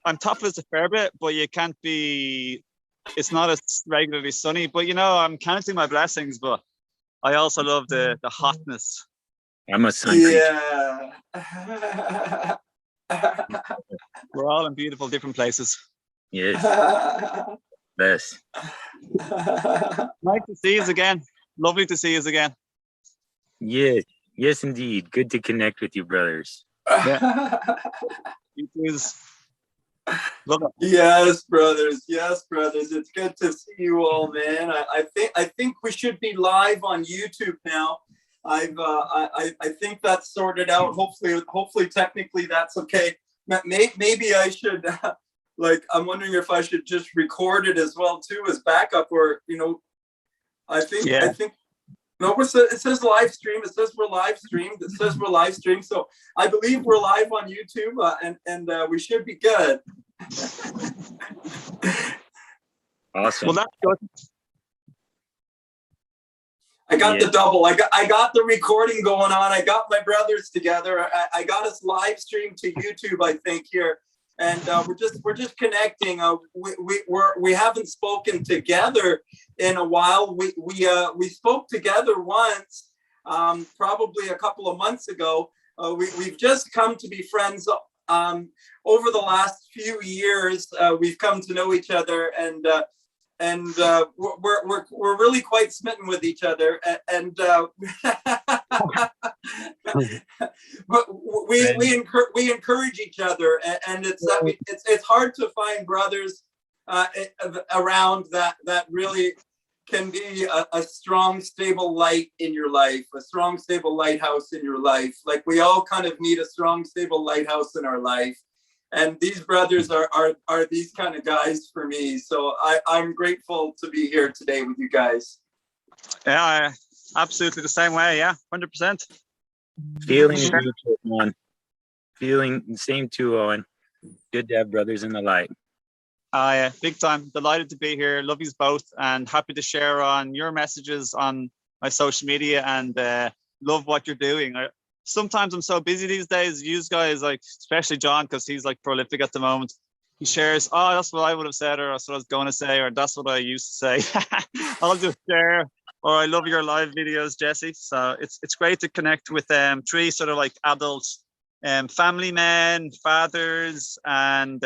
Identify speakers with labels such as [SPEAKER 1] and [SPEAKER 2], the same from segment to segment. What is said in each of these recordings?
[SPEAKER 1] I'm topless a fair bit, but you can't be. It's not as regularly sunny, but I'm counting my blessings. But I also love the hotness.
[SPEAKER 2] I'm a sun creature.
[SPEAKER 3] Yeah.
[SPEAKER 1] We're all in beautiful different places.
[SPEAKER 2] Yes. Best.
[SPEAKER 1] Nice to see you again. Lovely to see you again.
[SPEAKER 2] Yes. Yes, indeed. Good to connect with you, brothers.
[SPEAKER 1] Yeah. You too. Love it.
[SPEAKER 3] Yes, brothers. Yes, brothers. It's good to see you all, man. I think we should be live on YouTube now. I think that's sorted out. Hopefully, technically, that's okay. Maybe I should. I'm wondering if I should just record it as well too as backup, or I think. No, it says live stream. It says we're live streamed. It says we're live streamed. So I believe we're live on YouTube, and we should be good.
[SPEAKER 2] Awesome.
[SPEAKER 1] Well, that's good.
[SPEAKER 3] I got the double. I got the recording going on. I got my brothers together. I got us live streamed to YouTube, I think, here, and we're just connecting. We haven't spoken together in a while. We spoke together once, probably a couple of months ago. We've just come to be friends. Over the last few years, we've come to know each other, and we're really quite smitten with each other, and but we encourage each other, and it's hard to find brothers around that really can be a strong, stable light in your life, a strong, stable lighthouse in your life. Like, we all kind of need a strong, stable lighthouse in our life. And these brothers are these kind of guys for me. So I'm grateful to be here today with you guys.
[SPEAKER 1] Yeah, absolutely the same way. Yeah, 100%.
[SPEAKER 2] Feeling one. Feeling the same too, Owen. Good to have brothers in the light.
[SPEAKER 1] Big time. Delighted to be here. Love you both, and happy to share on your messages on my social media, and love what you're doing. Sometimes I'm so busy these days. You guys, especially John, because he's prolific at the moment. He shares, oh, that's what I would have said, or that's what I was going to say, or that's what I used to say. I'll just share. Or I love your live videos, Jesse. So it's great to connect with three sort of adult family men, fathers, and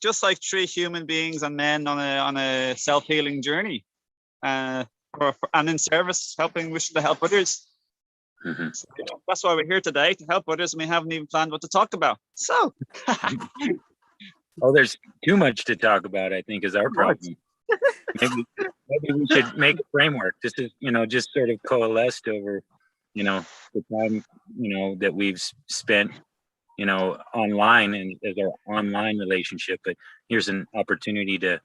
[SPEAKER 1] just like three human beings and men on a self-healing journey, and in service, wishing to help others.
[SPEAKER 2] Mm-hmm.
[SPEAKER 1] So, that's why we're here today, to help others, and we haven't even planned what to talk about. So,
[SPEAKER 2] there's too much to talk about, I think, is our problem. Maybe we should make a framework. This is, just sort of coalesced over, the time, that we've spent, online and as our online relationship. But here's an opportunity to,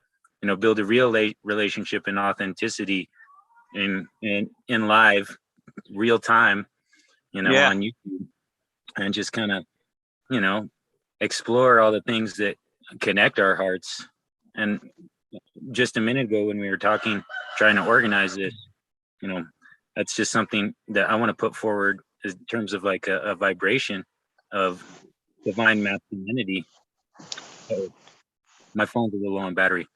[SPEAKER 2] build a real relationship and authenticity in live, real time, on YouTube, and just kind of, explore all the things that connect our hearts. And just a minute ago when we were trying to organize this, that's just something that I want to put forward in terms of a vibration of divine masculinity. So my phone's a little low on battery.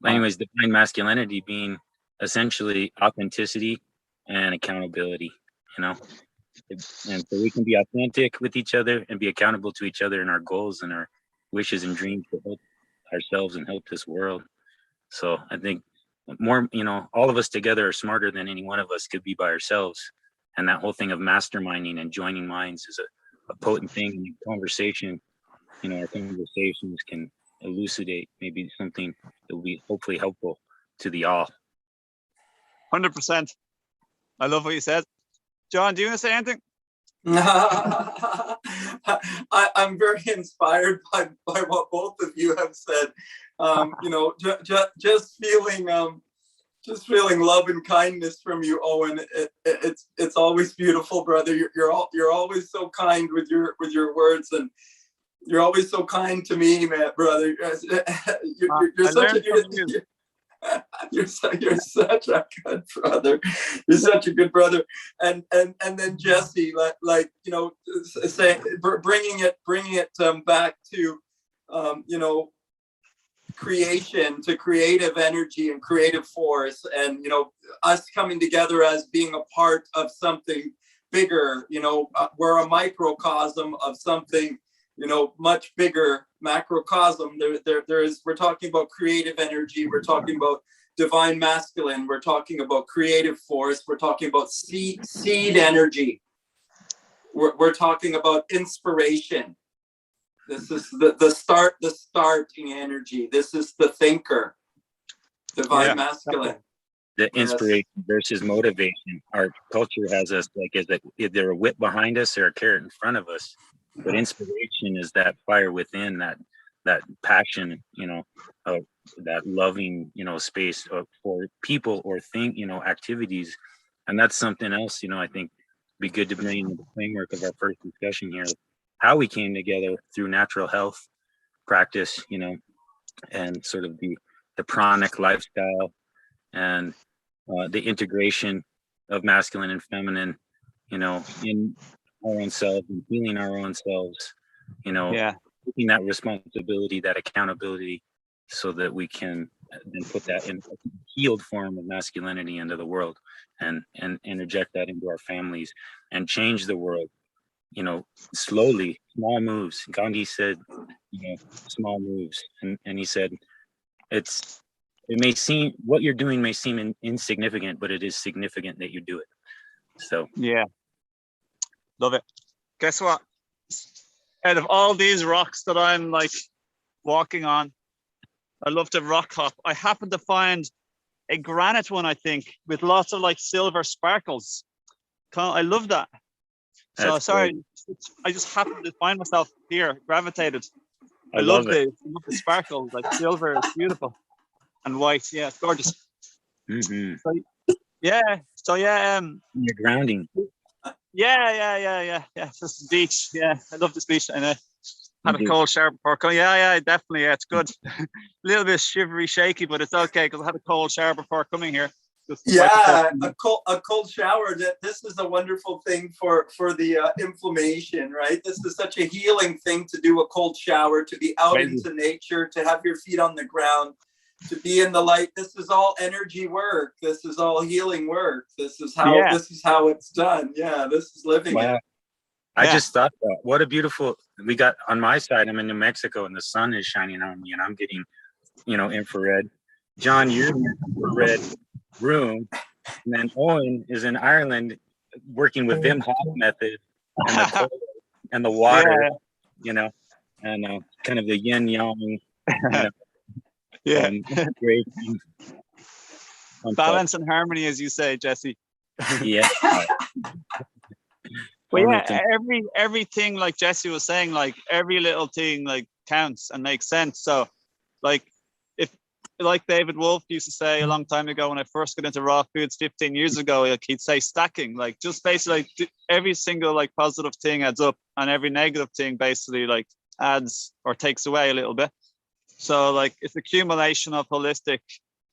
[SPEAKER 2] But anyways, divine masculinity being essentially authenticity and accountability, and so we can be authentic with each other and be accountable to each other in our goals and our wishes and dreams to help ourselves and help this world. So I think more, all of us together are smarter than any one of us could be by ourselves. And that whole thing of masterminding and joining minds is a potent thing in conversation. Our conversations can elucidate maybe something that will be hopefully helpful to the all.
[SPEAKER 1] 100%. I love what you said. John, do you want to say anything?
[SPEAKER 3] I'm very inspired by what both of you have said. Just feeling love and kindness from you, Owen. It's always beautiful, brother. You're always so kind with your words, and you're always so kind to me, man, brother. You're such a You're such a good brother. You're such a good brother. And then Jesse, like you know, bringing it back to you know, creation, to creative energy and creative force, and you know, us coming together as being a part of something bigger. You know, we're a microcosm of something, you know, much bigger, macrocosm. We're talking about creative energy, we're talking about divine masculine, we're talking about creative force, we're talking about seed energy, we're talking about inspiration. This is the starting energy. This is the thinker, divine masculine.
[SPEAKER 2] The inspiration versus motivation. Our culture has us like as either a whip behind us or a carrot in front of us. But inspiration is that fire within, that passion, you know, that loving, you know, space for people or you know, activities. And that's something else, you know, I think be good to bring into the framework of our first discussion here, how we came together through natural health practice, you know, and sort of the pranic lifestyle and the integration of masculine and feminine, you know, in our own selves and healing our own selves, you know, taking that responsibility, that accountability, so that we can then put that in a healed form of masculinity into the world and interject that into our families and change the world, you know, slowly, small moves. Gandhi said, you know, small moves. And he said, it may seem, what you're doing may seem insignificant, but it is significant that you do it. So,
[SPEAKER 1] yeah. Love it. Guess what? Out of all these rocks that I'm like walking on, I love to rock hop. I happen to find a granite one, I think, with lots of like silver sparkles. I love that. So
[SPEAKER 2] that's
[SPEAKER 1] sorry,
[SPEAKER 2] great.
[SPEAKER 1] I just happened to find myself here, gravitated.
[SPEAKER 2] I love it.
[SPEAKER 1] I love the sparkles, like silver is beautiful, and white. Yeah, it's gorgeous.
[SPEAKER 2] Mm-hmm.
[SPEAKER 1] So yeah.
[SPEAKER 2] You're grounding.
[SPEAKER 1] Yeah. This is the beach. Yeah, I love this beach. And I had a cold shower before coming. Yeah, definitely. Yeah, it's good. A little bit shivery, shaky, but it's okay because I had a cold shower before coming here.
[SPEAKER 3] A cold shower. This is a wonderful thing for the inflammation, right? This is such a healing thing to do, a cold shower, to be out into nature, to have your feet on the ground, to be in the light. This is all energy work. This is all healing work. This is how it's done. Yeah, this is living it.
[SPEAKER 2] I just thought that, what a beautiful, we got on my side, I'm in New Mexico and the sun is shining on me and I'm getting, you know, infrared. John, you're in the infrared room, and then Owen is in Ireland working with Wim Hof method and the water, you know, and kind of the yin yang, you know, great
[SPEAKER 1] balance and harmony, as you say, Jesse.
[SPEAKER 2] Yeah.
[SPEAKER 1] But yeah, everything like Jesse was saying, like every little thing like counts and makes sense. So like like David Wolf used to say a long time ago when I first got into raw foods 15 years ago, like he'd say stacking, like just basically like every single like positive thing adds up and every negative thing basically like adds or takes away a little bit. So like it's accumulation of holistic,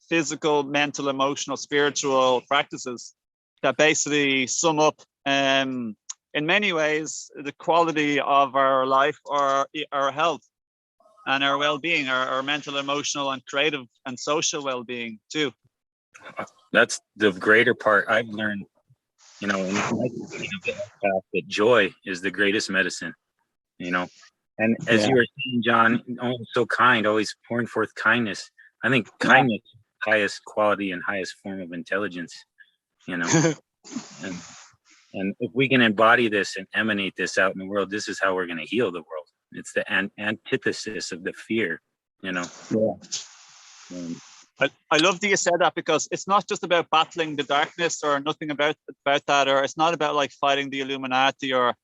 [SPEAKER 1] physical, mental, emotional, spiritual practices that basically sum up in many ways the quality of our life or our health and our well-being, our mental, emotional, and creative and social well-being too.
[SPEAKER 2] That's the greater part I've learned, you know, in that joy is the greatest medicine, you know. And as you were saying, John, always so kind, always pouring forth kindness. I think kindness is the highest quality and highest form of intelligence, you know. and if we can embody this and emanate this out in the world, this is how we're going to heal the world. It's the antithesis of the fear, you know.
[SPEAKER 1] I love that you said that because it's not just about battling the darkness or nothing about that, or it's not about like fighting the Illuminati, or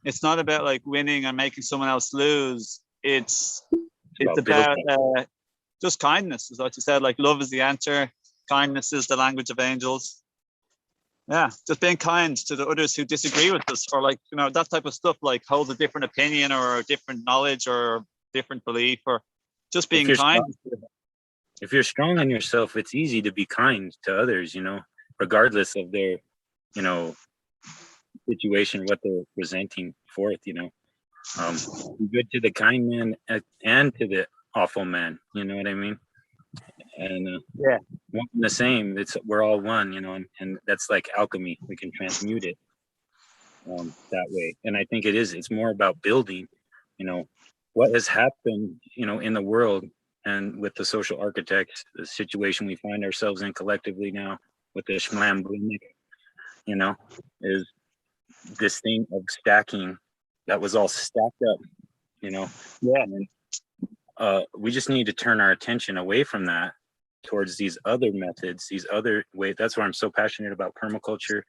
[SPEAKER 1] it's not about like winning and making someone else lose. It's about just kindness, is what you said. Like love is the answer. Kindness is the language of angels. Yeah, just being kind to the others who disagree with us, or like, you know, that type of stuff, like hold a different opinion or a different knowledge or different belief, or just being kind.
[SPEAKER 2] if you're strong in yourself, it's easy to be kind to others, you know, regardless of their, you know, situation, what they're presenting forth, you know. Be good to the kind man and to the awful man, you know what I mean? And
[SPEAKER 1] Yeah.
[SPEAKER 2] one and the same, we're all one, you know, and that's like alchemy. We can transmute it that way. And I think it's more about building, you know, what has happened, you know, in the world and with the social architects, the situation we find ourselves in collectively now with the Schmlamblinik, you know, is this thing of stacking that was all stacked up, you know.
[SPEAKER 1] Yeah.
[SPEAKER 2] And we just need to turn our attention away from that towards these other methods, these other ways. That's why I'm so passionate about permaculture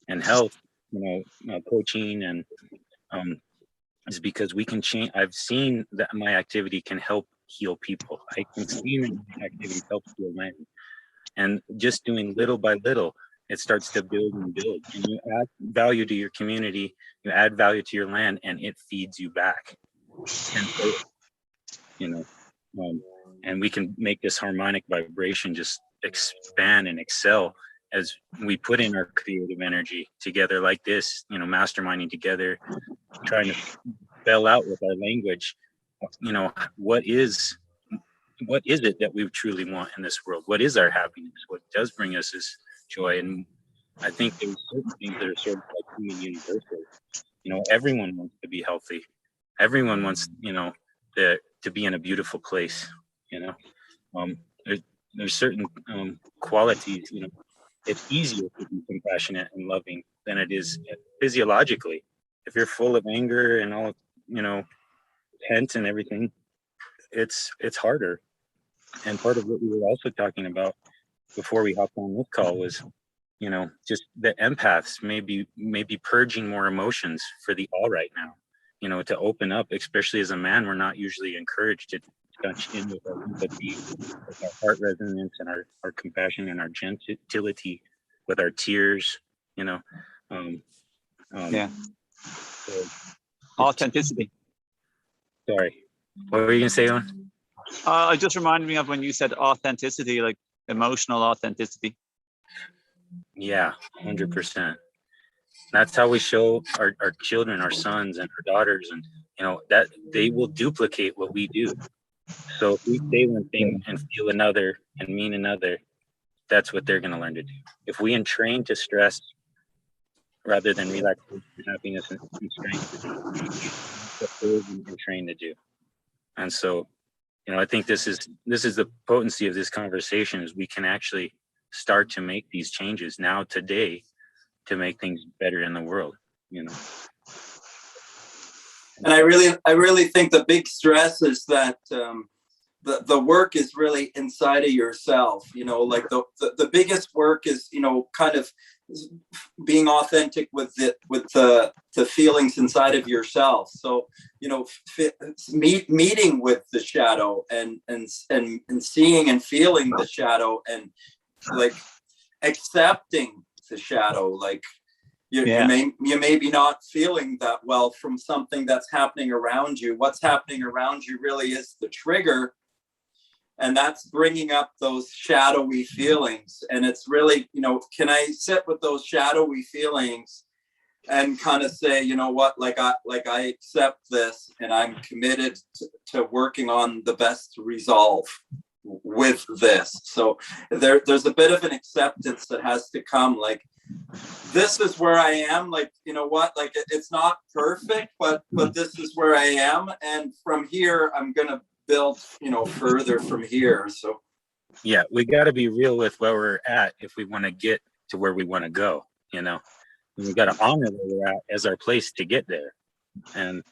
[SPEAKER 2] and health, you know, coaching, and is because we can change. I've seen that my activity can help heal people. I can see that my activity helps heal land, and just doing little by little, it starts to build and build. And you add value to your community, you add value to your land, and it feeds you back. And so, you know, and we can make this harmonic vibration just expand and excel as we put in our creative energy together like this, you know, masterminding together, trying to spell out with our language, you know, what is it that we truly want in this world? What is our happiness? What does bring us this joy? And I think there's certain things that are sort of like human universal. You know, everyone wants to be healthy. Everyone wants, you know, to be in a beautiful place. You know, there's certain qualities. You know, it's easier to be compassionate and loving than it is physiologically. If you're full of anger and all, you know, tense and everything, it's harder. And part of what we were also talking about before we hopped on this call was, you know, just the empaths maybe purging more emotions for the all right now, you know, to open up, especially as a man. We're not usually encouraged to touch in with our empathy, with our heart resonance and our compassion and our gentility, with our tears, you know.
[SPEAKER 1] Yeah.
[SPEAKER 2] So,
[SPEAKER 1] Authenticity.
[SPEAKER 2] sorry, what were you gonna say, on?
[SPEAKER 1] It just reminded me of when you said authenticity, like emotional authenticity.
[SPEAKER 2] Yeah, 100%. That's how we show our children, our sons and our daughters, and you know that they will duplicate what we do. So if we say one thing and feel another and mean another, that's what they're going to learn to do. If we entrain to stress rather than relaxation, happiness, and strength, that's what they're trained to do. And so, you know, I think this is the potency of this conversation, is we can actually start to make these changes now today to make things better in the world, you know.
[SPEAKER 3] And I really think the big stress is that the work is really inside of yourself, you know, like the biggest work is, you know, kind of being authentic with the feelings inside of yourself. So, you know, meeting with the shadow and seeing and feeling the shadow, and like accepting the shadow. Like you may be not feeling that well from something that's happening around you. What's happening around you really is the trigger, and that's bringing up those shadowy feelings. And it's really, you know, can I sit with those shadowy feelings and kind of say, you know what, like I accept this, and I'm committed to working on the best resolve with this. So there's a bit of an acceptance that has to come, like, this is where I am, like, you know what, like it's not perfect, but this is where I am, and from here I'm gonna build, you know, further from here. So
[SPEAKER 2] yeah, we got to be real with where we're at if we want to get to where we want to go, you know. And we got to honor where we're at as our place to get there. And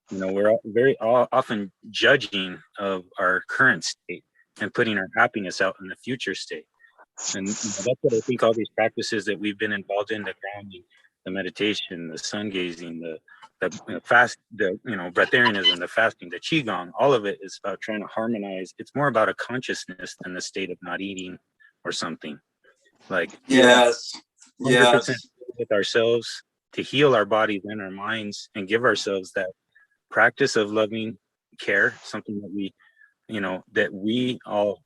[SPEAKER 2] you know, we're very often judging of our current state and putting our happiness out in the future state. And you know, that's what I think all these practices that we've been involved in, the grounding, the meditation, the sun gazing, the fast, the, you know, breatharianism, the fasting, the qigong, all of it is about trying to harmonize. It's more about a consciousness than the state of not eating or something. Like,
[SPEAKER 3] yes,
[SPEAKER 2] 100% with ourselves, to heal our bodies and our minds and give ourselves that practice of loving care, something that we, you know, that we all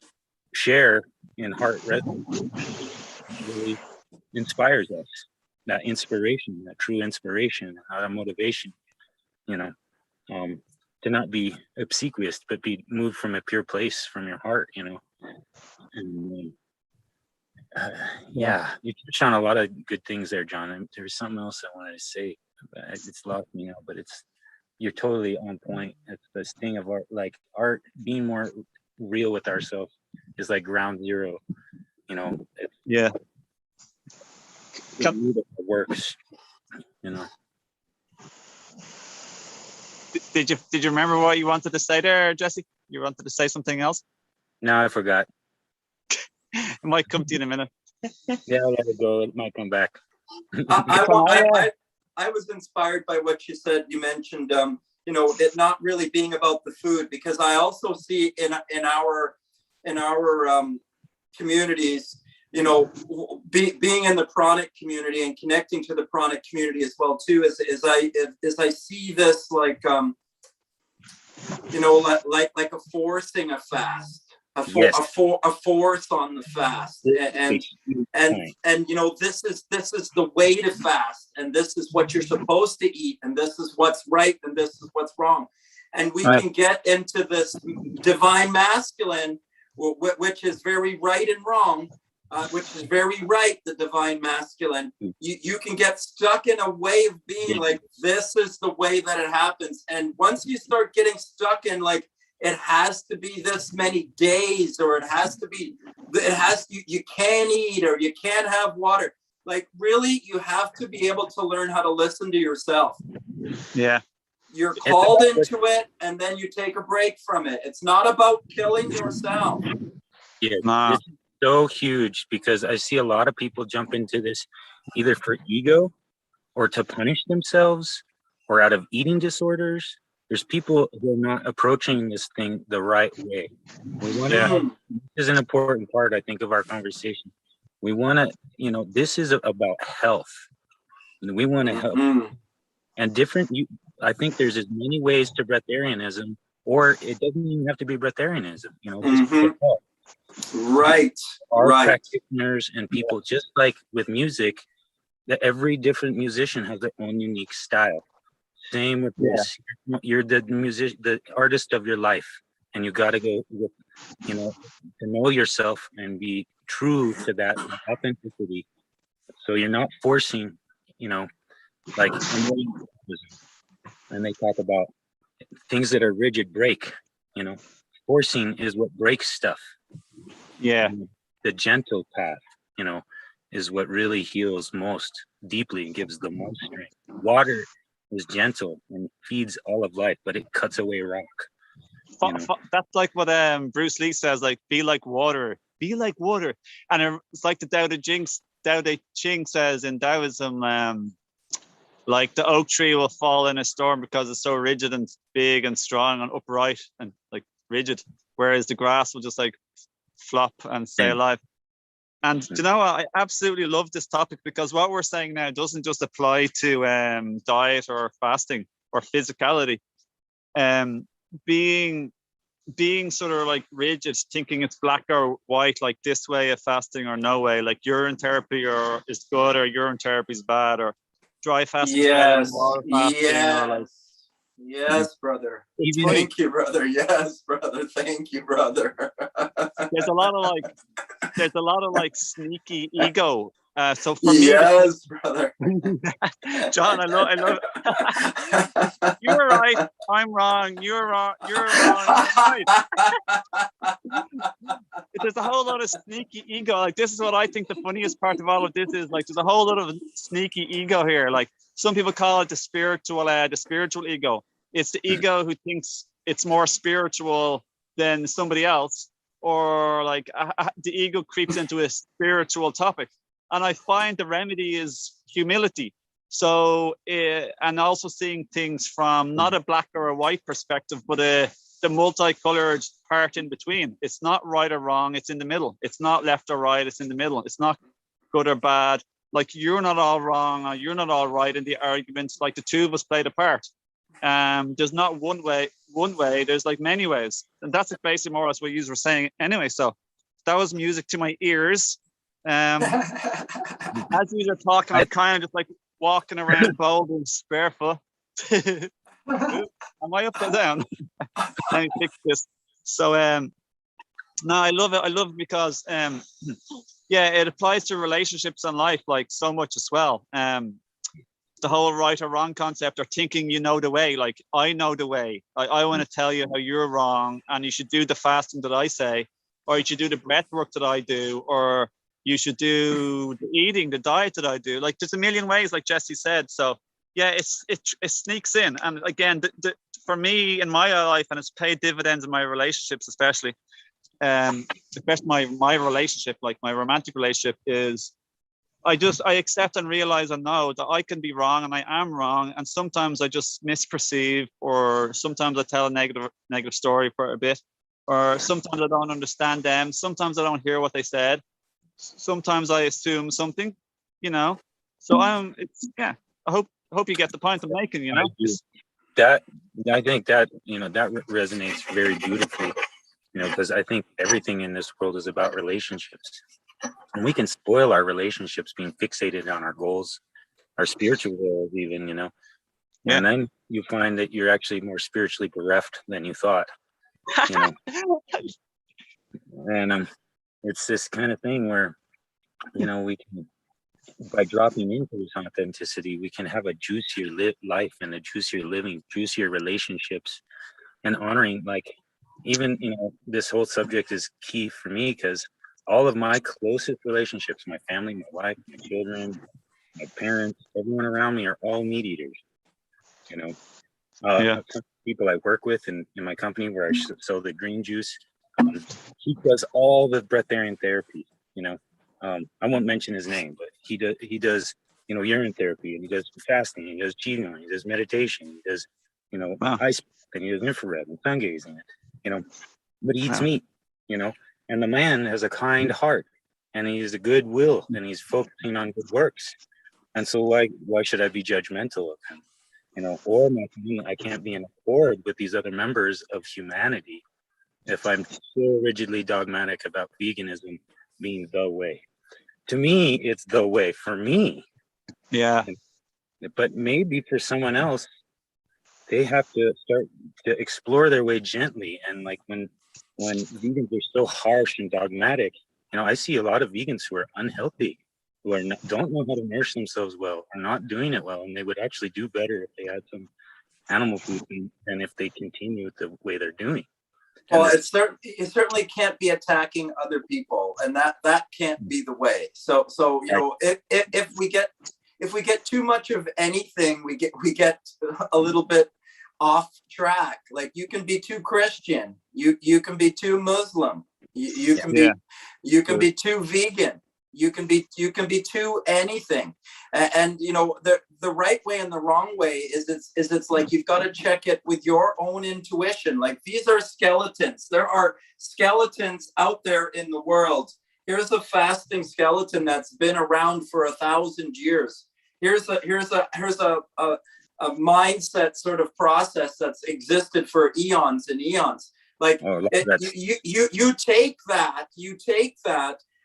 [SPEAKER 2] share in heart resonance really inspires us. That inspiration, that true inspiration, that motivation, you know, to not be obsequious, but be moved from a pure place from your heart, you know. And yeah, you touched on a lot of good things there, John. And there's something else I wanted to say. It's lost me now, but you're totally on point. It's this thing of art, like art being more real with ourselves is like ground zero. You know,
[SPEAKER 1] Yeah.
[SPEAKER 2] it works. You know.
[SPEAKER 1] Did you remember what you wanted to say there, Jesse? You wanted to say something else?
[SPEAKER 2] No, I forgot.
[SPEAKER 1] It might come to you in a minute.
[SPEAKER 2] Yeah, I'll let it go. It might come back.
[SPEAKER 3] I was inspired by what you said. You mentioned, you know, it not really being about the food, because I also see in our communities, you know, being in the pranic community and connecting to the pranic community as well too, as I see this like, you know, like a forcing a fast. A force on the fast, and you know, this is the way to fast, and this is what you're supposed to eat, and this is what's right, and this is what's wrong, and we can get into this divine masculine, which is very right and wrong, which is very right, the divine masculine. You can get stuck in a way of being like, this is the way that it happens, and once you start getting stuck in like, it has to be this many days, or you can't eat, or you can't have water. Like, really, you have to be able to learn how to listen to yourself.
[SPEAKER 1] Yeah.
[SPEAKER 3] You're called into it, and then you take a break from it. It's not about killing yourself.
[SPEAKER 2] Yeah, this is so huge, because I see a lot of people jump into this either for ego or to punish themselves or out of eating disorders. There's people who are not approaching this thing the right way. We want to, this is an important part, I think, of our conversation. We want to, you know, this is about health. And we want to help. And I think there's as many ways to breatharianism, or it doesn't even have to be breatharianism, you know.
[SPEAKER 3] Right.
[SPEAKER 2] Our practitioners and people, just like with music, that every different musician has their own unique style. Same with this. You're the artist of your life, and you got to go with, you know, to know yourself and be true to that authenticity. So you're not forcing, you know, like, and they talk about things that are rigid break, you know. Forcing is what breaks stuff.
[SPEAKER 1] Yeah.
[SPEAKER 2] And the gentle path, you know, is what really heals most deeply and gives the most strength. Water is gentle and feeds all of life, but it cuts away rock. You know?
[SPEAKER 1] That's like what Bruce Lee says, like, be like water, and it's like the Tao Te Ching says in Taoism, like the oak tree will fall in a storm because it's so rigid and big and strong and upright and like rigid, whereas the grass will just like flop and stay alive. And you know, I absolutely love this topic, because what we're saying now doesn't just apply to diet or fasting or physicality. Being sort of like rigid, thinking it's black or white, like this way of fasting or no way, like urine therapy or is good or urine therapy is bad, or dry fasting.
[SPEAKER 3] Yes, brother. Thank you, brother. Yes, brother. Thank you, brother.
[SPEAKER 1] There's a lot of like sneaky ego. So for me,
[SPEAKER 3] yes, brother.
[SPEAKER 1] John, I love it. You're right. I'm wrong. You're wrong. You're wrong. I'm right. There's a whole lot of sneaky ego. Like, this is what I think the funniest part of all of this is. Like, there's a whole lot of sneaky ego here. Like, some people call it the spiritual ego. It's the ego who thinks it's more spiritual than somebody else, or like the ego creeps into a spiritual topic. And I find the remedy is humility. So, and also seeing things from not a black or a white perspective, but the multicolored part in between. It's not right or wrong. It's in the middle. It's not left or right. It's in the middle. It's not good or bad. Like, you're not all wrong or you're not all right in the arguments. Like, the two of us played a part. There's not one way. There's like many ways, and that's basically more or less what you were saying anyway. So that was music to my ears. As you were talking, I'm kind of just like walking around boulders barefoot. Am I up or down? Let me fix this. So no, I love it. I love it because yeah, it applies to relationships and life like so much as well. The whole right or wrong concept, or thinking you know the way. Like, I know the way. I want to tell you how you're wrong, and you should do the fasting that I say, or you should do the breath work that I do, or you should do the eating, the diet that I do. Like, there's a million ways, like Jesse said. So yeah, it sneaks in. And again, for me in my life, and it's paid dividends in my relationships, especially my relationship, like my romantic relationship, is I accept and realize and know that I can be wrong, and I am wrong. And sometimes I just misperceive, or sometimes I tell a negative story for a bit, or sometimes I don't understand them. Sometimes I don't hear what they said. Sometimes I assume something, you know. So I hope you get the point I'm making, you know.
[SPEAKER 2] That, I think that, that resonates very beautifully, because I think everything in this world is about relationships. And we can spoil our relationships being fixated on our goals, our spiritual goals even,
[SPEAKER 1] Yeah.
[SPEAKER 2] And then you find that you're actually more spiritually bereft than you thought, And it's this kind of thing where, we can, by dropping into this authenticity, we can have a juicier life and a juicier living, juicier relationships, and honoring, like, even, this whole subject is key for me because all of my closest relationships, my family, my wife, my children, my parents, everyone around me are all meat eaters. People I work with in my company where I sell the green juice, he does all the breatharian therapy. I won't mention his name, but he does urine therapy, and he does fasting, he does qigong, he does meditation, he does ice, and he does infrared and sun gazing, but he eats meat, and the man has a kind heart, and he's a good will, and he's focusing on good works. And so why should I be judgmental of him? Or my family, I can't be in accord with these other members of humanity if I'm so rigidly dogmatic about veganism being the way. To me, it's the way for me.
[SPEAKER 1] Yeah.
[SPEAKER 2] But maybe for someone else, they have to start to explore their way gently. And like when vegans are so harsh and dogmatic, I see a lot of vegans who are unhealthy, who don't know how to nourish themselves well, are not doing it well, and they would actually do better if they had some animal food than if they continue the way they're doing.
[SPEAKER 3] Well, it certainly can't be attacking other people, and that can't be the way. So if we get too much of anything, we get a little bit off track. Like, you can be too Christian, you can be too Muslim, you can be too vegan. You can be too anything, and the right way and the wrong way is it's like you've got to check it with your own intuition. Like, these are skeletons. There are skeletons out there in the world. Here's a fasting skeleton that's been around for 1,000 years. Here's a mindset sort of process that's existed for eons and eons. Like, you take that.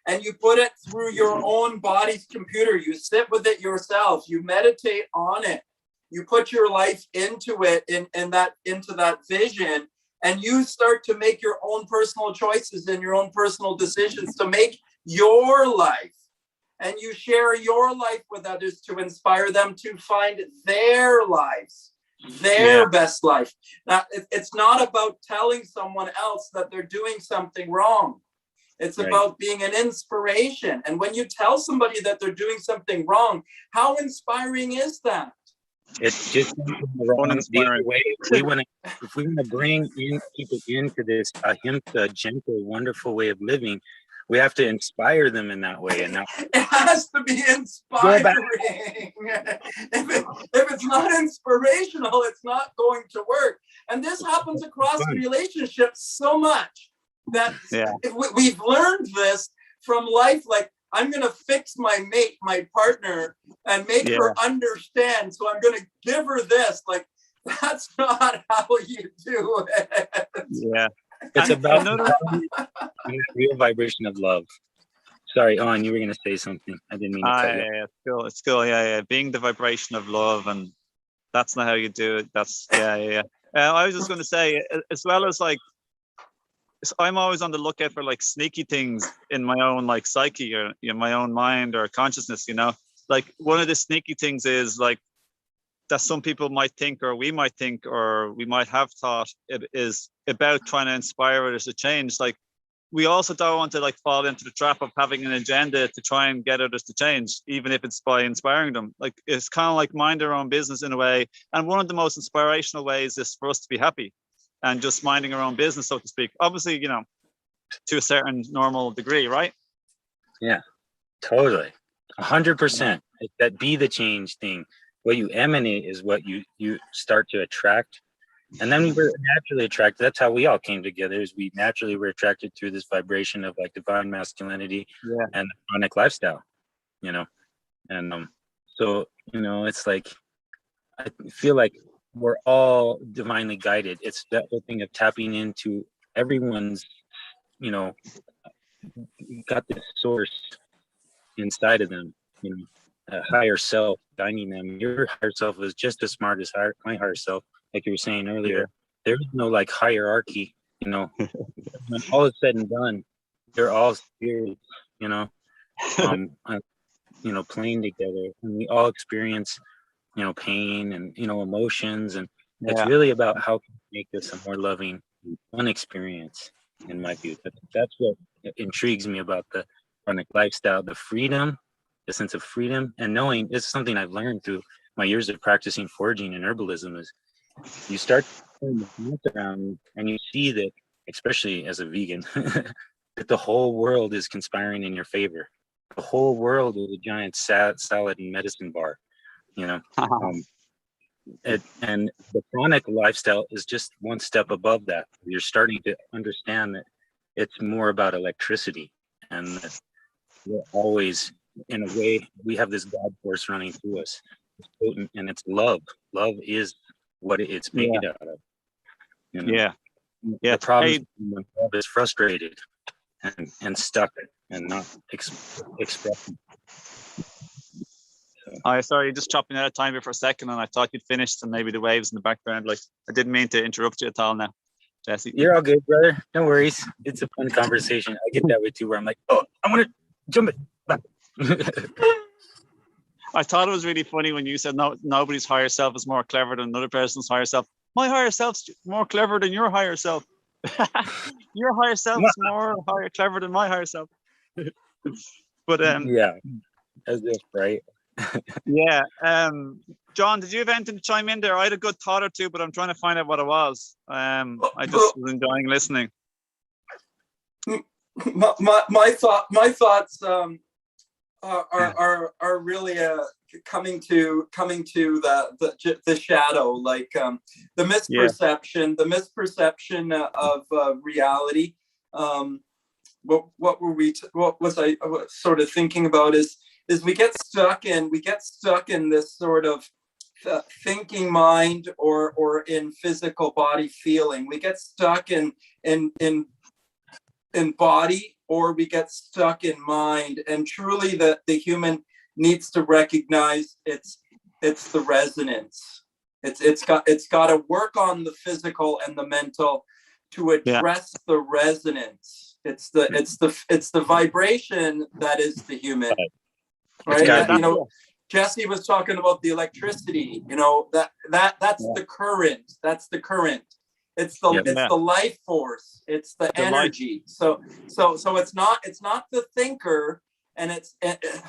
[SPEAKER 3] And you put it through your own body's computer. You sit with it yourself. You meditate on it. You put your life into it, into that vision, and you start to make your own personal choices and your own personal decisions to make your life. And you share your life with others to inspire them to find their lives, their best life. Now, it's not about telling someone else that they're doing something wrong. It's about being an inspiration. And when you tell somebody that they're doing something wrong, how inspiring is that?
[SPEAKER 2] It's just uninspiring way. If we want to bring people into this ahimsa, gentle, wonderful way of living, we have to inspire them in that way. And
[SPEAKER 3] it has to be inspiring. If it's not inspirational, it's not going to work. And this happens across relationships so much. That we've learned this from life. Like, I'm going to fix my mate, my partner, and make her understand. So I'm going to give her this. Like, that's not how you do it.
[SPEAKER 1] Yeah.
[SPEAKER 2] It's about
[SPEAKER 1] Another,
[SPEAKER 2] the real vibration of love. Sorry, Owen, you were gonna say something. I didn't mean to cut you.
[SPEAKER 1] yeah, it's cool. Yeah. Being the vibration of love, and that's not how you do it. That's yeah. I was just going to say, as well as like, I'm always on the lookout for like sneaky things in my own like psyche or my own mind or consciousness. Like one of the sneaky things is like that some people might think, or we might think, or we might have thought it is about trying to inspire others to change. Like we also don't want to like fall into the trap of having an agenda to try and get others to change, even if it's by inspiring them. Like it's kind of like mind our own business in a way. And one of the most inspirational ways is for us to be happy and just minding our own business, so to speak. Obviously, to a certain normal degree, right?
[SPEAKER 2] Yeah, totally. 100%. That be the change thing. What you emanate is what you start to attract. And then we were naturally attracted. That's how we all came together, is we naturally were attracted through this vibration of like divine masculinity and the chronic lifestyle, And so, it's like, I feel like we're all divinely guided. It's that whole thing of tapping into everyone's, got this source inside of them, a higher self guiding them. Your higher self is just as smart as my higher self. Like you were saying earlier, there is no like hierarchy, when all is said and done, they're all spirits, playing together, and we all experience, pain and, emotions. And it's really about how can we make this a more loving, fun experience, in my view. That's what intrigues me about the chronic lifestyle, the freedom, the sense of freedom, and knowing it's something I've learned through my years of practicing foraging and herbalism is you start turning the plants around and you see that, especially as a vegan, that the whole world is conspiring in your favor. The whole world is a giant salad and medicine bar, and the chronic lifestyle is just one step above that. You're starting to understand that it's more about electricity, and that we're always, in a way, we have this God force running through us. It's potent, and it's love. Love is what it's made out of. The problem is when love is frustrated and stuck and not expressing.
[SPEAKER 1] Sorry, just chopping out of time here for a second, and I thought you'd finished, and maybe the waves in the background. Like I didn't mean to interrupt you at all now, Jesse.
[SPEAKER 2] You're all good, brother. No worries. It's a fun conversation. I get that way too, where I'm like, oh, I want to jump it back.
[SPEAKER 1] I thought it was really funny when you said nobody's higher self is more clever than another person's higher self. My higher self's more clever than your higher self. Your higher self is more clever than my higher self. But
[SPEAKER 2] yeah, as if, right?
[SPEAKER 1] Yeah. John, did you have anything to chime in there? I had a good thought or two, but I'm trying to find out what it was. I just was enjoying listening.
[SPEAKER 3] My thoughts are really coming to the shadow, like the misperception of reality. What was I sort of thinking about is we get stuck in this sort of thinking mind or in physical body feeling. We get stuck in body, or we get stuck in mind. And truly the human needs to recognize it's the resonance. It's got to work on the physical and the mental to address the resonance. It's the vibration that is the human. Right? Jesse was talking about the electricity, that's the current. That's the current. It's the life force. It's the energy. So it's not the thinker, and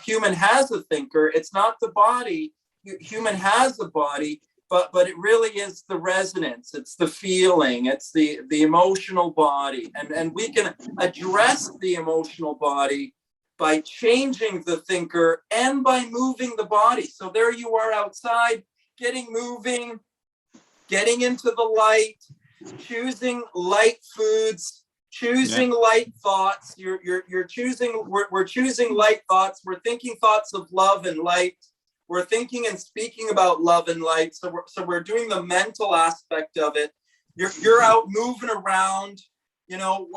[SPEAKER 3] human has a thinker. It's not the body. Human has a body, but it really is the resonance. It's the feeling. It's the emotional body, and we can address the emotional body by changing the thinker and by moving the body. So there you are outside, getting moving, getting into the light, choosing light foods, choosing light thoughts. You're choosing. We're choosing light thoughts. We're thinking thoughts of love and light. We're thinking and speaking about love and light. So we're doing the mental aspect of it. You're out moving around. You know,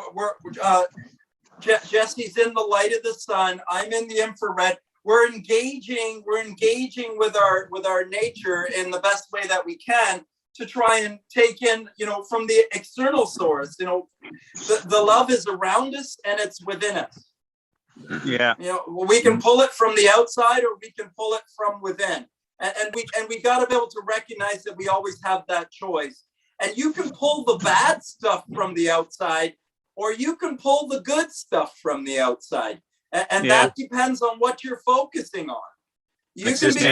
[SPEAKER 3] Jesse's in the light of the sun. I'm in the infrared. We're engaging with our nature in the best way that we can to try and take in, you know, from the external source. You know, the love is around us and it's within us.
[SPEAKER 1] Yeah.
[SPEAKER 3] You know, we can pull it from the outside or we can pull it from within. And we got to be able to recognize that we always have that choice. And you can pull the bad stuff from the outside, or you can pull the good stuff from the outside. And that depends on what you're focusing on. You
[SPEAKER 2] It's
[SPEAKER 3] can
[SPEAKER 2] just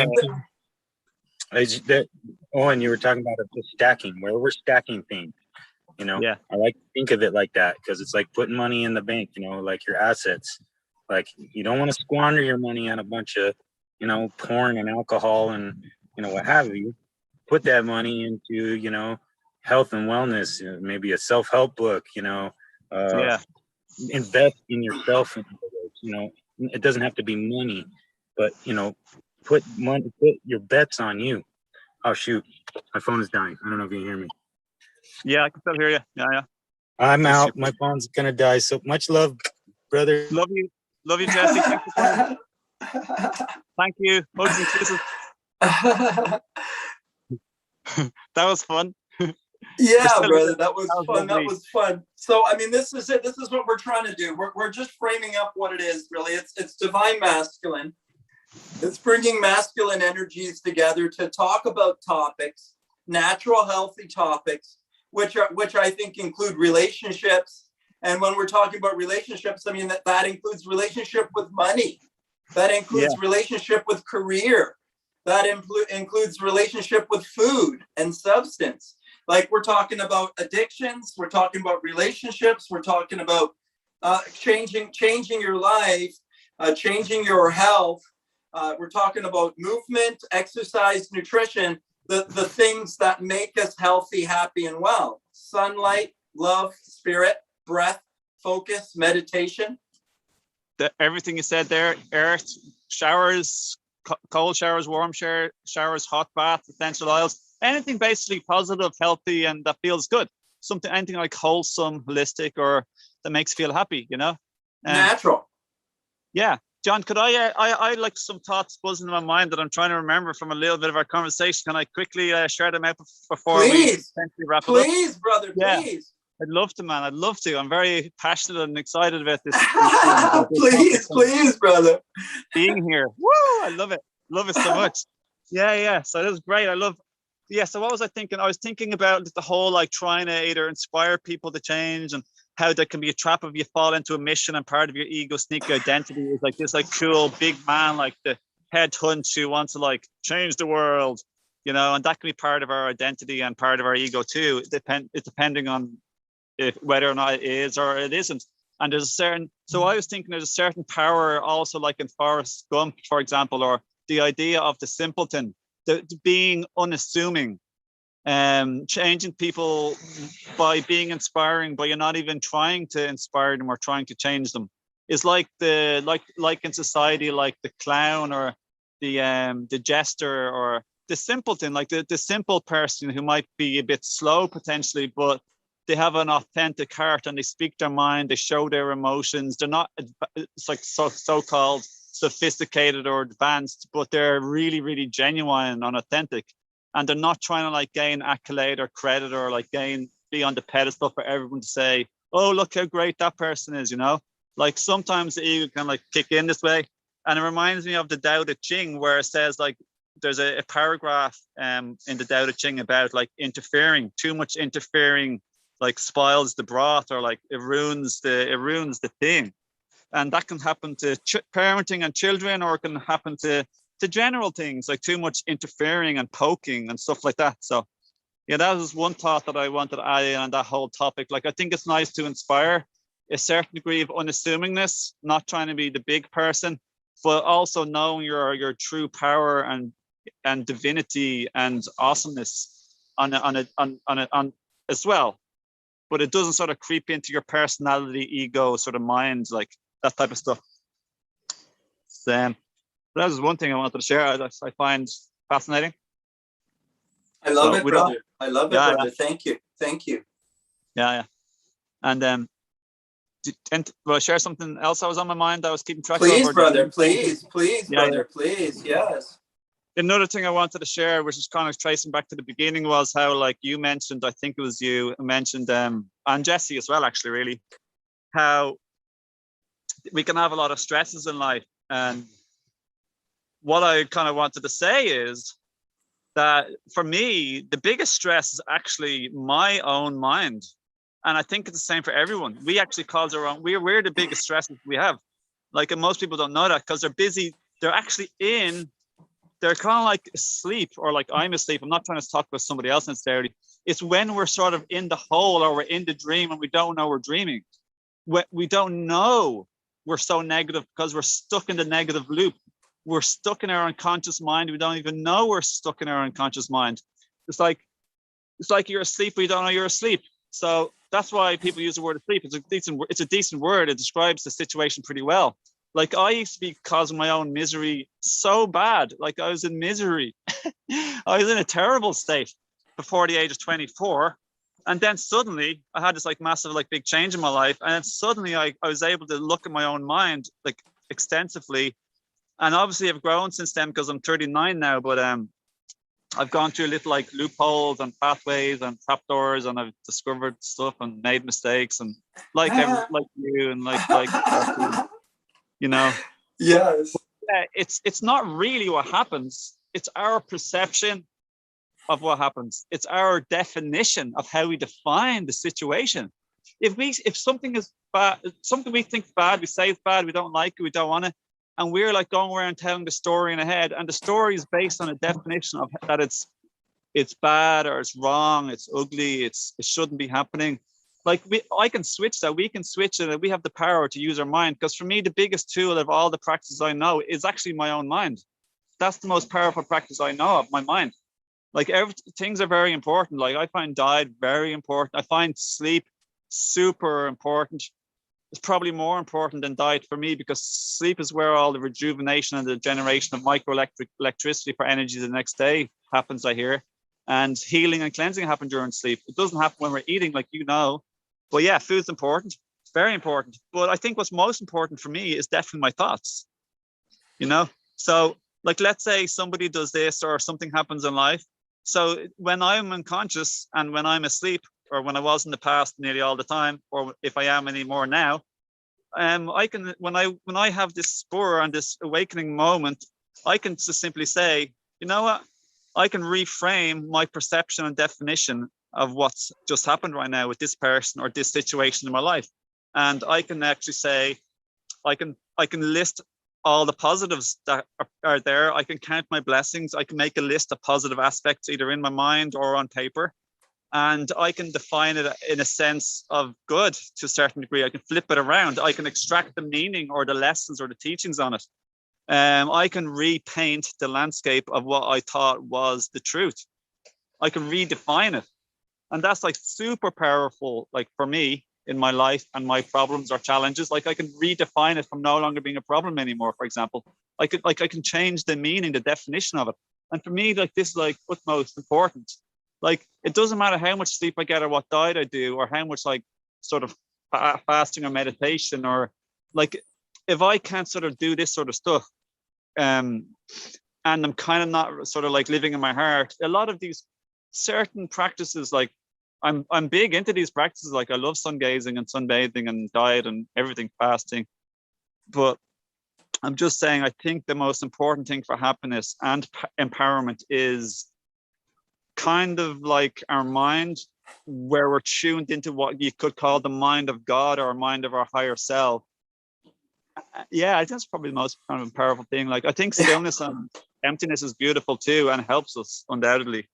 [SPEAKER 2] Owen, you were talking about the stacking, where we're stacking things. You know, I like to think of it like that because it's like putting money in the bank, you know, like your assets. Like you don't want to squander your money on a bunch of, you know, porn and alcohol and, you know, what have you. Put that money into, you know, health and wellness, you know, maybe a self-help book, you know, invest in yourself. You know, it doesn't have to be money, but, you know, put your bets on you. Oh, shoot. My phone is dying. I don't know if you can hear me.
[SPEAKER 1] Yeah, I can still hear you. Yeah.
[SPEAKER 2] I'm out. My phone's going to die. So much love, brother.
[SPEAKER 1] Love you, Jesse. Thank you. Hugs and kisses. That was fun.
[SPEAKER 3] Yeah, brother, that was fun.
[SPEAKER 1] Lovely.
[SPEAKER 3] That was fun. So, I mean, this is it. This is what we're trying to do. We're just framing up what it is, really. It's divine masculine. It's bringing masculine energies together to talk about topics, natural, healthy topics, which I think include relationships. And when we're talking about relationships, I mean, that includes relationship with money. That includes relationship with career. That includes relationship with food and substance. Like we're talking about addictions, we're talking about relationships, we're talking about changing your life, changing your health. We're talking about movement, exercise, nutrition, the things that make us healthy, happy, and well. Sunlight, love, spirit, breath, focus, meditation.
[SPEAKER 1] Everything you said there, earth, showers, cold showers, warm showers, hot bath, essential oils, anything basically positive, healthy, and that feels good. Anything like wholesome, holistic, or that makes you feel happy, you know?
[SPEAKER 3] Natural.
[SPEAKER 1] Yeah. John, could I like some thoughts buzzing in my mind that I'm trying to remember from a little bit of our conversation. Can I quickly share them out before we wrap it up?
[SPEAKER 3] Please, brother, please.
[SPEAKER 1] I'd love to, man. I'd love to. I'm very passionate and excited about this.
[SPEAKER 3] Please, brother.
[SPEAKER 1] Being here. Woo! I love it. Love it so much. Yeah. So that was great. So what was I thinking? I was thinking about the whole like trying to either inspire people to change and how that can be a trap if you fall into a mission and part of your ego sneaky identity is like this like cool big man, like the head hunch who wants to like change the world, you know, and that can be part of our identity and part of our ego too. It's depending on whether or not it is or it isn't. And so I was thinking there's a certain power also like in Forrest Gump, for example, or the idea of the simpleton, the being unassuming, changing people by being inspiring, but you're not even trying to inspire them or trying to change them. Is like like in society, like the clown or the jester or the simpleton, like the simple person who might be a bit slow potentially, but they have an authentic heart and they speak their mind, they show their emotions. They're not, it's like so-called sophisticated or advanced, but they're really, really genuine and authentic. And they're not trying to like gain accolade or credit or like be on the pedestal for everyone to say, oh, look how great that person is, you know? Like sometimes the ego can like kick in this way. And it reminds me of the Tao Te Ching, where it says like, there's a paragraph in the Tao Te Ching about like interfering. Too much interfering like spoils the broth, or like it ruins the thing. And that can happen to parenting and children, or it can happen to general things like too much interfering and poking and stuff like that. So yeah, that was one thought that I wanted to add in on that whole topic. Like I think it's nice to inspire a certain degree of unassuming,ness, not trying to be the big person, but also knowing your true power and divinity and awesomeness on as well. But it doesn't sort of creep into your personality, ego, sort of mind, like that type of stuff. That was one thing I wanted to share. I find fascinating.
[SPEAKER 3] I love it, brother. I love it, brother. Thank you.
[SPEAKER 1] Yeah. And will I share something else that was on my mind that I was keeping track of?
[SPEAKER 3] Please,
[SPEAKER 1] or
[SPEAKER 3] brother, please,
[SPEAKER 1] Yeah,
[SPEAKER 3] brother, please, yes.
[SPEAKER 1] Another thing I wanted to share, which is kind of tracing back to the beginning, was how, like you mentioned, I think it was you mentioned, and Jesse as well, actually, really, how we can have a lot of stresses in life. And what I kind of wanted to say is that for me, the biggest stress is actually my own mind. And I think it's the same for everyone. We actually cause our own, we're the biggest stresses we have. Like, and most people don't know that because they're busy. They're actually they're kind of like asleep, or like I'm asleep. I'm not trying to talk about somebody else necessarily. It's when we're sort of in the hole or we're in the dream and we don't know we're dreaming. We don't know we're so negative because we're stuck in the negative loop. We're stuck in our unconscious mind. We don't even know we're stuck in our unconscious mind. It's like you're asleep, but you don't know you're asleep. So that's why people use the word asleep. It's a decent word. It describes the situation pretty well. Like, I used to be causing my own misery so bad. Like, I was in misery. I was in a terrible state before the age of 24. And then suddenly I had this like massive, like big change in my life. And then suddenly I was able to look at my own mind like extensively. And obviously I've grown since then because I'm 39 now, but I've gone through little like loopholes and pathways and trapdoors, and I've discovered stuff and made mistakes, and like you and like you know.
[SPEAKER 3] Yes.
[SPEAKER 1] Yeah, it's not really what happens. It's our perception of what happens. It's our definition of how we define the situation. If something is bad, something we think is bad, we say it's bad, we don't like it, we don't want it, and we're like going around telling the story in our head, and the story is based on a definition of that it's bad or it's wrong, it's ugly, it shouldn't be happening. Like I can switch that. We can switch it, and we have the power to use our mind. Because for me, the biggest tool of all the practices I know is actually my own mind. That's the most powerful practice I know of, my mind. Like, things are very important. Like, I find diet very important. I find sleep super important. It's probably more important than diet for me, because sleep is where all the rejuvenation and the generation of electricity for energy the next day happens, I hear. And healing and cleansing happen during sleep. It doesn't happen when we're eating, like you know. But yeah, food's important. It's very important. But I think what's most important for me is definitely my thoughts, you know? So, like, let's say somebody does this or something happens in life. So when I'm unconscious and when I'm asleep, or when I was in the past nearly all the time, or if I am anymore now, I can, when I have this spur and this awakening moment, I can just simply say, you know what? I can reframe my perception and definition of what's just happened right now with this person or this situation in my life. And I can actually say, I can list all the positives that are there. I can count my blessings. I can make a list of positive aspects either in my mind or on paper. And I can define it in a sense of good to a certain degree. I can flip it around. I can extract the meaning or the lessons or the teachings on it. I can repaint the landscape of what I thought was the truth. I can redefine it. And that's like super powerful, like for me in my life and my problems or challenges. Like, I can redefine it from no longer being a problem anymore, for example. I can change the meaning, the definition of it. And for me, like, this is like utmost important. Like, it doesn't matter how much sleep I get or what diet I do or how much like sort of fasting or meditation, or like, if I can't sort of do this sort of stuff, and I'm kind of not sort of like living in my heart, a lot of these certain practices, like I'm big into these practices. Like, I love sun gazing and sunbathing and diet and everything, fasting. But I'm just saying, I think the most important thing for happiness and empowerment is kind of like our mind, where we're tuned into what you could call the mind of God or mind of our higher self. Yeah, I think that's probably the most kind of powerful thing. Like, I think stillness and emptiness is beautiful too and helps us undoubtedly.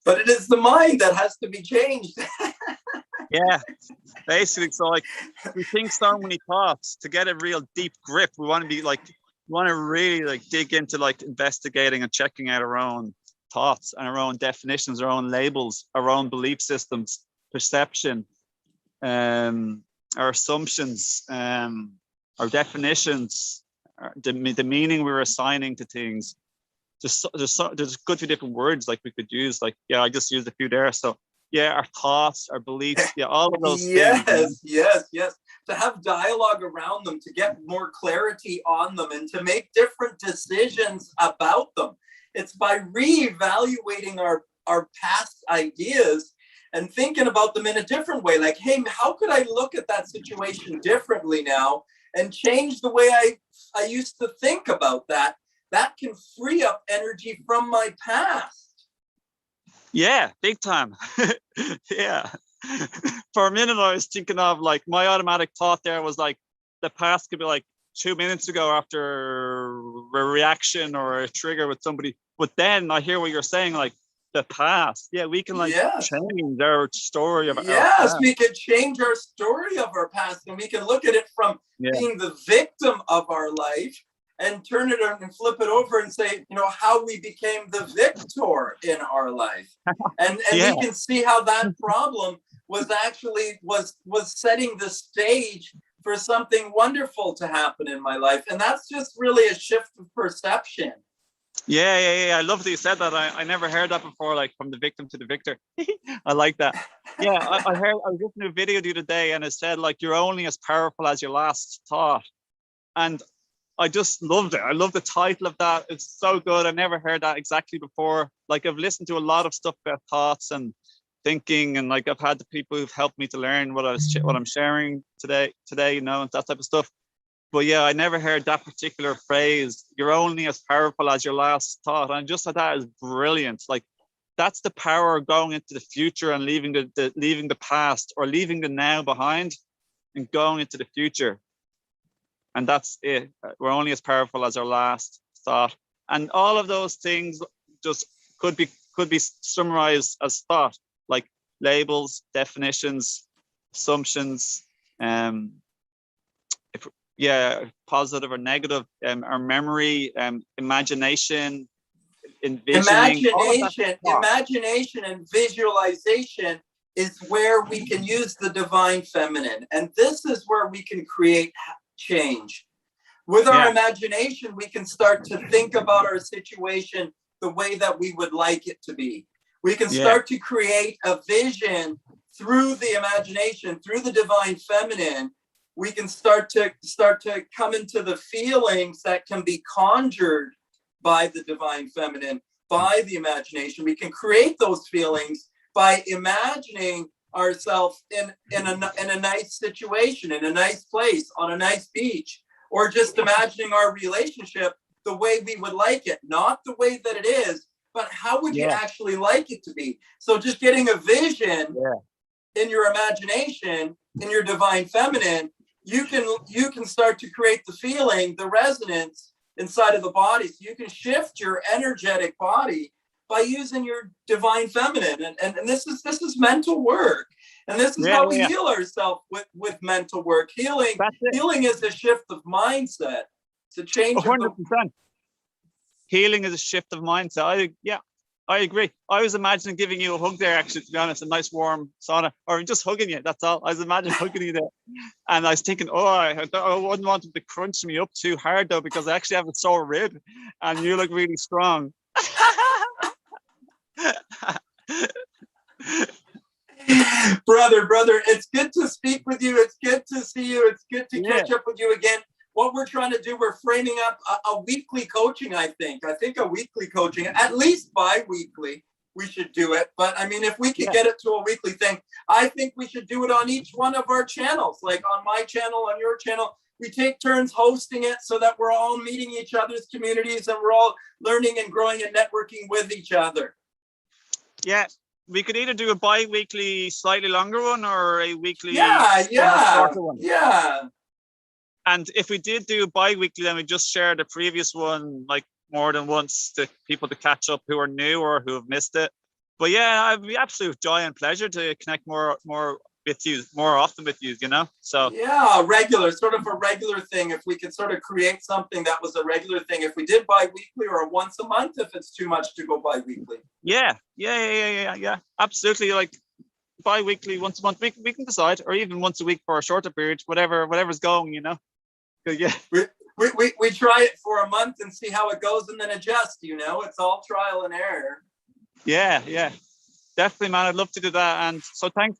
[SPEAKER 3] But it is the mind that has to be changed.
[SPEAKER 1] Yeah, basically. So like, we think so many thoughts. To get a real deep grip, we want to be like, we want to really like dig into like investigating and checking out our own thoughts and our own definitions, our own labels, our own belief systems, perception, our assumptions, our definitions, the meaning we're assigning to things. There's a good few different words like we could use. Like, yeah, I just used a few there. So yeah, our thoughts, our beliefs, yeah, all of those things.
[SPEAKER 3] Yes. To have dialogue around them, to get more clarity on them, and to make different decisions about them. It's by reevaluating our past ideas and thinking about them in a different way. Like, hey, how could I look at that situation differently now and change the way I used to think about that? That can free up energy from my past.
[SPEAKER 1] Yeah, big time. Yeah. For a minute, I was thinking of like my automatic thought there was like the past could be like 2 minutes ago after a reaction or a trigger with somebody. But then I hear what you're saying, like the past. Yeah, we can like change our story of our past.
[SPEAKER 3] We can change our story of our past, and we can look at it from being the victim of our life and turn it and flip it over and say, you know, how we became the victor in our life. And we can see how that problem was actually was setting the stage for something wonderful to happen in my life. And that's just really a shift of perception.
[SPEAKER 1] Yeah. I love that you said that. I never heard that before, like from the victim to the victor. I like that. Yeah, I was listening to a video the other day and it said like you're only as powerful as your last thought. And I just loved it. I love the title of that. It's so good. I never heard that exactly before. Like I've listened to a lot of stuff about thoughts and thinking, and like I've had the people who've helped me to learn what I'm sharing today, you know, and that type of stuff. But yeah, I never heard that particular phrase. You're only as powerful as your last thought. And just that is brilliant. Like that's the power of going into the future and leaving the past or leaving the now behind and going into the future. And that's it. We're only as powerful as our last thought. And all of those things just could be summarized as thought, like labels, definitions, assumptions, positive or negative, our memory, imagination, envisioning.
[SPEAKER 3] Imagination and visualization is where we can use the divine feminine. And this is where we can create change. With our imagination, we can start to think about our situation the way that we would like it to be. We can start to create a vision through the imagination, through the divine feminine. We can start to come into the feelings that can be conjured by the divine feminine, by the imagination. We can create those feelings by imagining ourselves in a nice situation, in a nice place, on a nice beach, or just imagining our relationship the way we would like it, not the way that it is, but how would you actually like it to be? So just getting a vision in your imagination, in your divine feminine, you can start to create the feeling, the resonance inside of the body. So you can shift your energetic body by using your divine feminine. And this is mental work. And this is how we heal ourselves with mental work. Healing is a shift of mindset. It's a change.
[SPEAKER 1] 100%. Healing is a shift of mindset. I agree. I was imagining giving you a hug there, actually, to be honest, a nice warm sauna, or just hugging you. That's all. I was imagining hugging you there. And I was thinking, I wouldn't want him to crunch me up too hard, though, because I actually have a sore rib and you look really strong.
[SPEAKER 3] Brother, it's good to speak with you. It's good to see you. It's good to catch up with you again. What we're trying to do, we're framing up a weekly coaching, I think a weekly coaching, at least bi-weekly, we should do it. But I mean, if we could get it to a weekly thing, I think we should do it on each one of our channels, like on my channel, on your channel. We take turns hosting it so that we're all meeting each other's communities and we're all learning and growing and networking with each other.
[SPEAKER 1] Yeah, we could either do a bi-weekly, slightly longer one, or a weekly shorter one.
[SPEAKER 3] Yeah.
[SPEAKER 1] And if we did do a bi-weekly, then we just share the previous one like more than once to people to catch up who are new or who have missed it. But yeah, it'd be absolute joy and pleasure to connect more with you, more often with you, you know? So
[SPEAKER 3] sort of a regular thing. If we could sort of create something that was a regular thing, if we did bi-weekly, or once a month, if it's too much to go bi-weekly.
[SPEAKER 1] Yeah. Absolutely. Like bi-weekly, once a month, we can decide, or even once a week for a shorter period, whatever's going, you know? Yeah.
[SPEAKER 3] We try it for a month and see how it goes and then adjust, you know? It's all trial and error.
[SPEAKER 1] Yeah. Definitely, man. I'd love to do that. And so thanks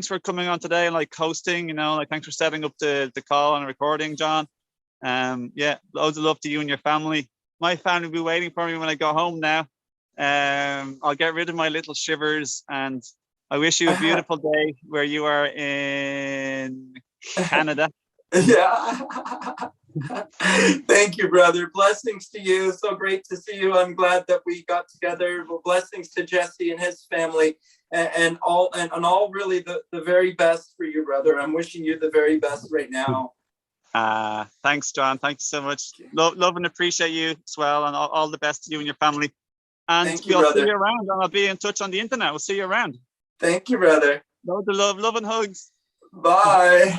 [SPEAKER 1] for coming on today and like hosting, thanks for setting up the call and recording, John. Yeah, loads of love to you and your family. My family will be waiting for me when I go home now. I'll get rid of my little shivers, and I wish you a beautiful day where you are in Canada.
[SPEAKER 3] Yeah. Thank you, brother. Blessings to you. So great to see you. I'm glad that we got together. Well, blessings to Jesse and his family, and all really the very best for you, brother. I'm wishing you the very best right now.
[SPEAKER 1] Thanks, John. Thanks so much. Love and appreciate you as well, and all the best to you and your family. And
[SPEAKER 3] Thank you,
[SPEAKER 1] we'll
[SPEAKER 3] brother.
[SPEAKER 1] see you around, and I'll be in touch on the internet. We'll see you around.
[SPEAKER 3] Thank you, brother.
[SPEAKER 1] Loads of love and hugs.
[SPEAKER 3] Bye.